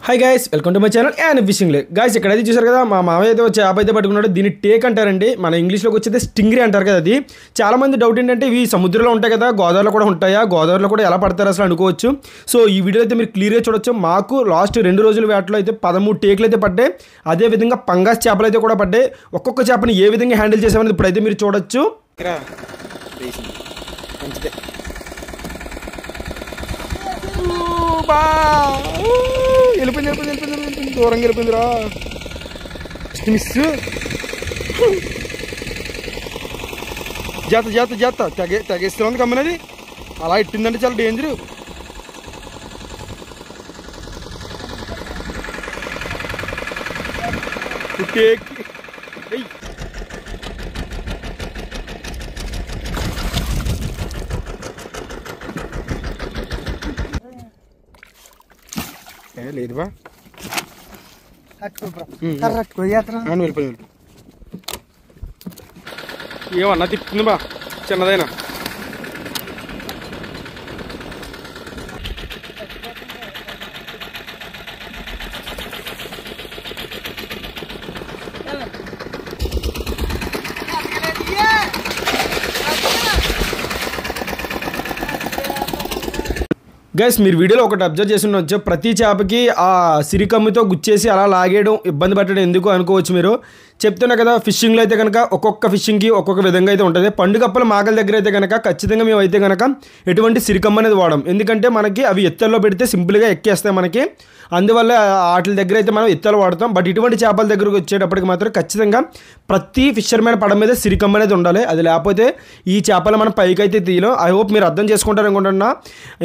Hi guys welcome to my channel and fishing lake guys ఇక్కడైతే చూశారు కదా మా మామయ్య అయితే చేప అయితే పట్టుకున్నాడు దీన్ని టేక్ అంటారండి మన ఇంగ్లీష్ లోకి వచ్చేది స్టింగ్రీ అంటారు కదా అది చాలా మంది డౌట్ ఏంటంటే ఇవి సముద్రంలో ఉంటాయి కదా గోదావరిలో కూడా ఉంటాయా గోదావరిలో కూడా ఎలా పడతారు అసలు అనుకోవచ్చు సో ఈ వీడియో అయితే మీరు క్లియర్ గా చూడొచ్చు మాకు లాస్ట్ 2 రోజుల వేటలో అయితే 13 టేక్లు అయితే పడ్డాయి అదే విధంగా పంగాస్ చేపలు అయితే కూడా పడ్డాయి ఒక్కొక్క చేపని ఏ విధంగా హ్యాండిల్ చేసామనేది ఇప్పుడైతే మీరు చూడొచ్చు దూరంగా వెళ్ళిపోయిందిరా మిస్ జాత తెగేస్తుంది కమ్మనది అలా ఇట్టిందంటే చాలా డేంజర్ లేదు బా వెళ్ళిపోయి ఏమన్నా తిప్పుతుంది బా చిన్నదైనా గైస్ మీరు వీడియోలో ఒకటి అబ్జర్వ్ చేసి ఉండొచ్చు ప్రతి చేపకి ఆ సిరికమ్మితో గుచ్చేసి అలా లాగేయడం ఇబ్బంది పట్టడం ఎందుకు అనుకోవచ్చు మీరు చెప్తున్నా కదా ఫిషింగ్లో అయితే కనుక ఒక్కొక్క ఫిషింగ్కి ఒక్కొక్క విధంగా అయితే ఉంటుంది పండుగప్పల మాగల దగ్గర అయితే కనుక ఖచ్చితంగా మేము అయితే కనుక ఎటువంటి సిరికమ్మ అనేది వాడడం ఎందుకంటే మనకి అవి ఎత్తల్లో పెడితే సింపుల్గా ఎక్కేస్తాయి మనకి అందువల్ల వాటి దగ్గర అయితే మనం ఎత్తలు వాడతాం బట్ ఇటువంటి చేపల దగ్గరకు వచ్చేటప్పటికి మాత్రం ఖచ్చితంగా ప్రతి ఫిషర్మెన్ పడ మీద సిరికమ్మ అనేది ఉండాలి అది లేకపోతే ఈ చేపలు మనం పైకి అయితే తీయలేం ఐ హోప్ మీరు అర్థం చేసుకుంటారు అనుకుంటున్నా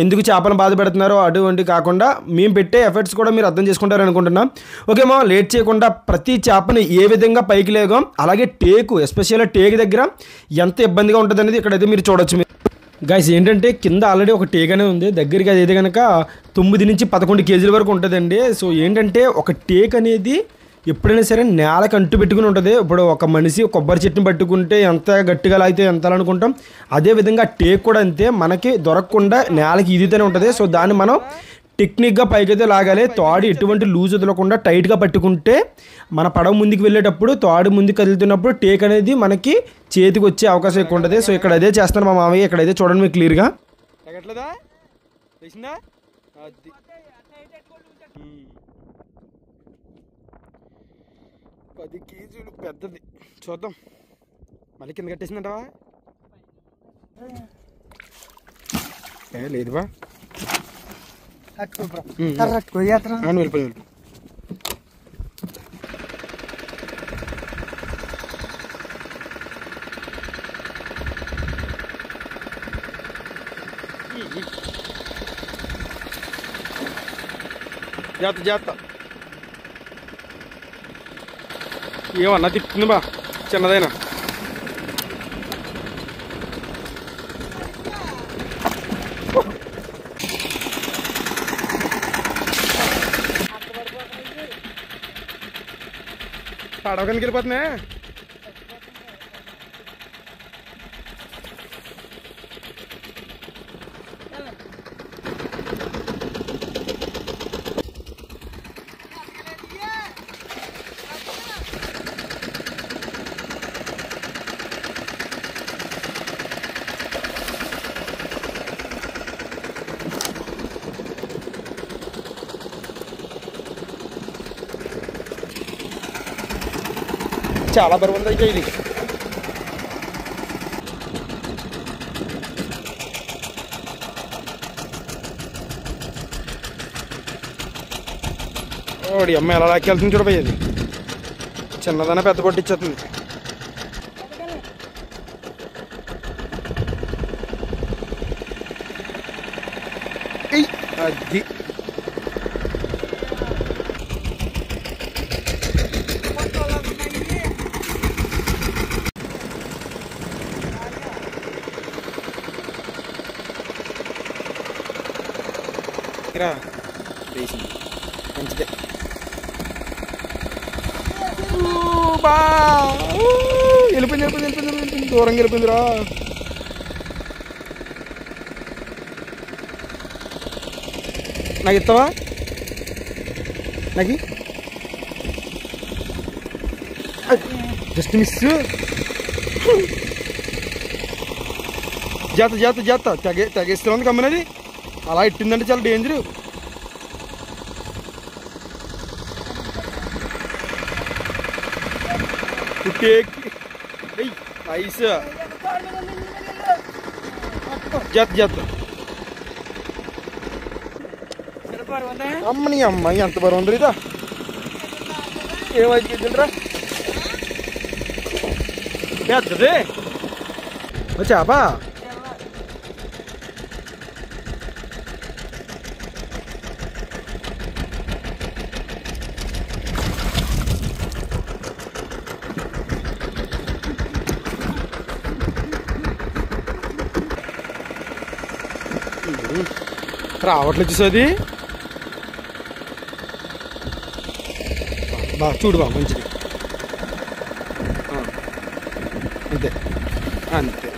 ఎందుకు చేపలను బాధ పెడుతున్నారో అటువంటి కాకుండా మేము పెట్టే ఎఫర్ట్స్ కూడా మీరు అర్థం చేసుకుంటారు అనుకుంటున్నా ఓకే మా లేట్ చేయకుండా ప్రతి చేపని ఏ విధంగా పైకి లేగాం అలాగే టేకు ఎస్పెషల్గా టేక్ దగ్గర ఎంత ఇబ్బందిగా ఉంటుంది అనేది ఇక్కడైతే మీరు చూడొచ్చు గైస్ ఏంటంటే కింద ఆల్రెడీ ఒక టేక్ అనేది ఉంది దగ్గరికి అది అయితే కనుక 9 నుంచి 11 కేజీల వరకు ఉంటుందండి సో ఏంటంటే ఒక టేక్ అనేది ఎప్పుడైనా సరే నేలకు అంటు పెట్టుకుని ఉంటుంది ఇప్పుడు ఒక మనిషి కొబ్బరి చెట్టుని పట్టుకుంటే ఎంత గట్టిగా లాగితే ఎంత అనుకుంటాం అదేవిధంగా టేక్ కూడా అంతే మనకి దొరకకుండా నేలకి ఈదితూనే ఉంటుంది సో దాన్ని మనం టెక్నిక్గా పైకైతే లాగాలి తాడు ఎటువంటి లూజ్ వదలకుండా టైట్గా పట్టుకుంటే మన పడవ ముందుకు వెళ్ళేటప్పుడు తాడు ముందుకు కదులుతున్నప్పుడు టేక్ అనేది మనకి చేతికి వచ్చే అవకాశం ఎక్కువ ఉంటుంది సో ఇక్కడ అదే చేస్తాను మా మామయ్య ఇక్కడైతే చూడండి మీకు క్లియర్గా ఎగట్లేదా 10 కేజీలు పెద్దది చూద్దాం మళ్ళీ కింద కట్టేసిందంటవా లేదు బా వెళ్ళిపోయి జాత ఏమన్నా తిప్పుతుంది బా చిన్నదైనా పడవ కిందకి వెళ్ళిపోతున్నా చాలా బరువు ఉంది అయితే ఇది ఓడి అమ్మ ఎలా లాక్కెళ్తుంది చూడపోయేది చిన్నదైనా పెద్ద కొట్టిచ్చేస్తుంది అది మంచిదే వెళ్ళిపోయింది దూరంగా వెళ్ళిపోయిందిరా నాకు ఇస్తావా నాకు జస్ట్ మిస్. చేత తెగేస్తుంది కమ్మనది. అలా ఇట్టిందంటే చాలా డేంజరు. నైస్. చేత అమ్మని అమ్మాయి ఎంత బరువు ఉంది ఇదా. ఏమైతే తింటరా పెద్దది చేప. రావట్లేదు చూసేది. చూడు బా మంచిది. అంతే అంతే.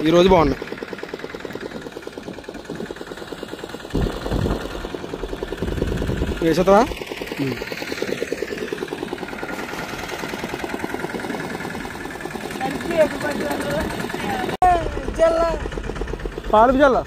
ఈరోజు బాగున్నాయి. వేసేస్తావా? పాలు జల్ల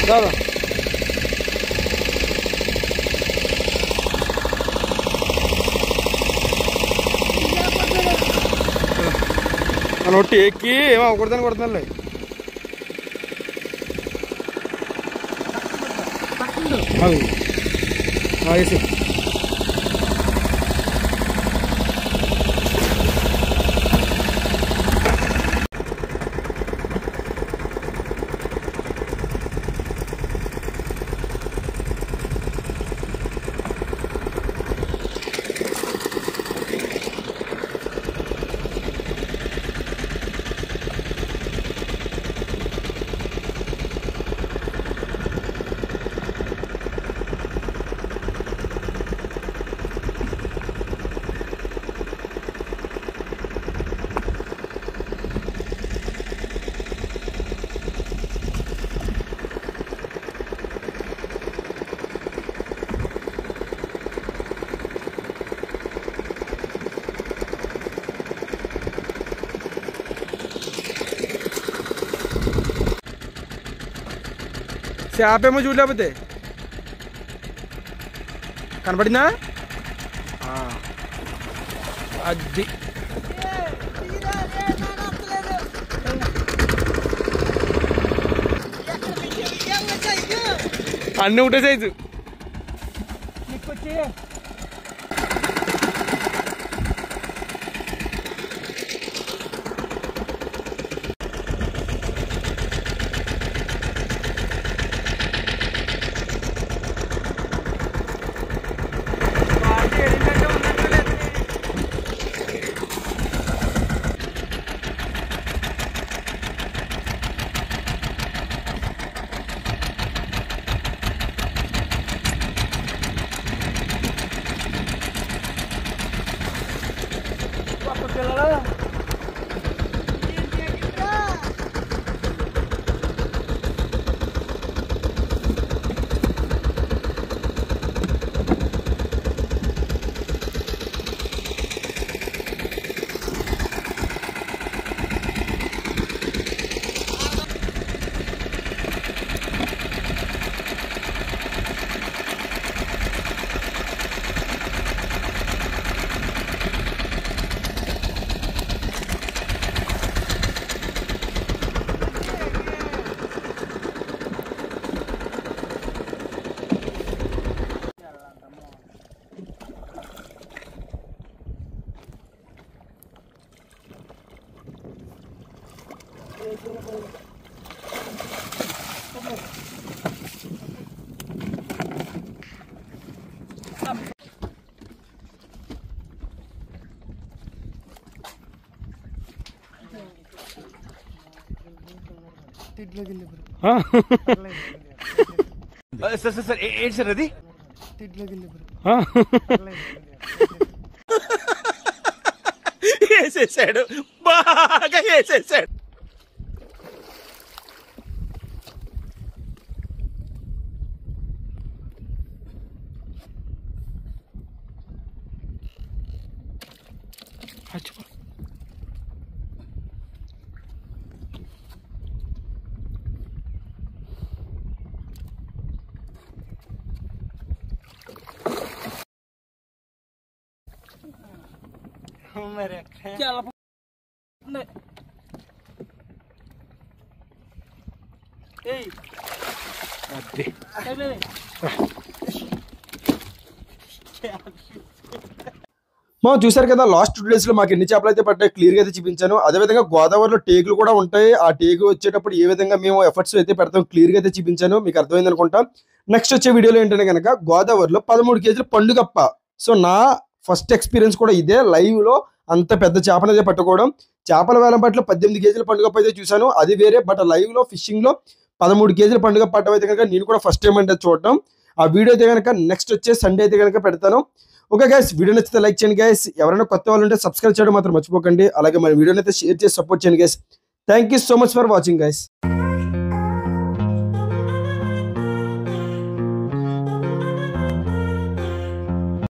దాదా. మన ఒట్టి ఎక్కి ఏమో అవ్వకూడదని కొడుతున్నాలే. వేసి చేపేమో చూడలేకపోతే కనపడిందా? అది అన్నీ ఒకటే సైజు. ఏంటి సార్ అది? వేసేసాడు, బాగా వేసేసాడు. మనం చూసారు కదా లాస్ట్ 2 డేస్ లో మాకు ఎన్ని చేపలు అయితే పట్టాయి క్లియర్ గా అయితే చూపించాను. అదేవిధంగా గోదావరిలో టేకులు కూడా ఉంటాయి. ఆ టేకు వచ్చేటప్పుడు ఏ విధంగా మేము ఎఫర్ట్స్ అయితే పెడతాం క్లియర్ గా అయితే చూపించాను. మీకు అర్థమైంది అనుకుంటా. నెక్స్ట్ వచ్చే వీడియోలో ఏంటంటే కనుక గోదావరిలో 13 కేజీల పండుగప్ప. సో నా ఫస్ట్ ఎక్స్పీరియన్స్ కూడా ఇదే, లైవ్ లో అంత పెద్ద చేపను అయితే పట్టుకోవడం. చేపల వేలం పట్ల 18 కేజీల పండుగప్ప అయితే చూసాను, అది వేరే. బట్ లైవ్ లో ఫిషింగ్ లో 13 కేజీల పండుగ పట్టడం అయితే కనుక నేను కూడా ఫస్ట్ టైం అంటే చూడటం. ఆ వీడియో అయితే కనుక నెక్స్ట్ వచ్చే సండే అయితే కనుక పెడతాను. ఓకే గైస్, వీడియో నచ్చితే లైక్ చేయండి గైస్. ఎవరైనా కొత్త వాళ్ళు ఉంటే సబ్స్క్రైబ్ చేయడం మాత్రం మర్చిపోకండి. అలాగే మన వీడియోని అయితే షేర్ చేసి సపోర్ట్ చేయండి guys. Thank you so much for watching guys.